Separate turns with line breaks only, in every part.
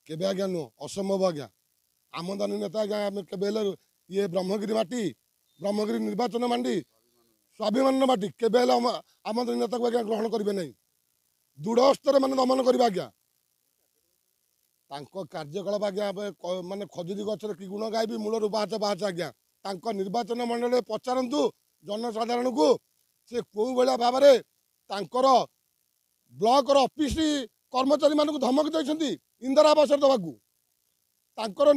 केबे आज्ञा नुह असंभव आज्ञा आमदानी नेता आज्ञा केबे ये ब्रह्मगिरी माटी ब्रह्मगिरी निर्वाचन मांडी स्वाभिमान माटी केबे आमदानी नेता को आज्ञा ग्रहण करेंगे नहीं दृढ़ स्तर मान दमन करवा आज्ञा कार्यकलाप आज्ञा माने खजुरी गचर कि गुण गायबी मूलर बाच बाच आज्ञा निर्वाचन मंडल पचारतु जनसाधारण को से कौ भाया भाव में ब्लॉक ऑफिस कर्मचारी मान धमक देते इंदिरा आवास दवाक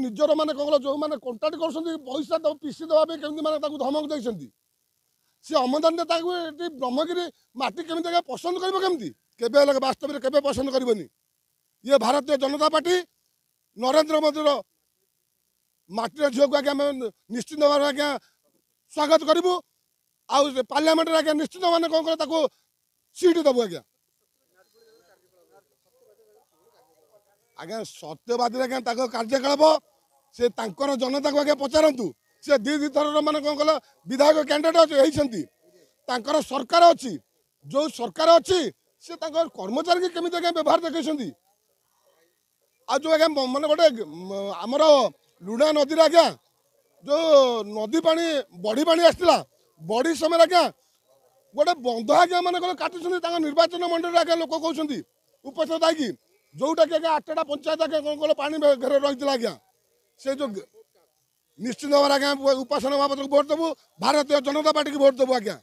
निजर माने कौन जो मैंने कंटाक्ट कर पैसा पीसी देवाई केमी मैंने धमक देते सी अमदान ब्रह्मगिरी माटी केमी पसंद कर वास्तव में पसंद करनी ये भारतीय जनता पार्टी नरेंद्र मोदी माटी झील को आज्ञा निश्चित भाव आज्ञा स्वागत करूँ आउ पार्लियामेंट आज्ञा निश्चित मैंने कौन कर सीट देवु आज्ञा आज्ञा सत्यवादी आज्ञा कार्यकलाप से जनता को आज्ञा पचारतु से दी थर मैंने कौन कल विधायक कैंडिडेट होती सरकार अच्छी जो सरकार अच्छी से कर्मचारी की केमी आज्ञा व्यवहार देखते आ जो आज्ञा मैंने गोटे आमर लुणा नदी आज्ञा जो नदी पानी बढ़ी पानी आसला बढ़ी समय आज्ञा गोटे बंध आज्ञा मैंने काटुच्च निर्वाचन मंडल आज्ञा लोक कहते उपस्थित आईकि जोटा कि आज्ञा 8टा पंचायत आज्ञा कौन कल पानी घेर रही आज्ञा से जो निश्चित भाव आज्ञा उपासना बाबद भोट देवु भारतीय जनता पार्टी की भोट देवु आज्ञा।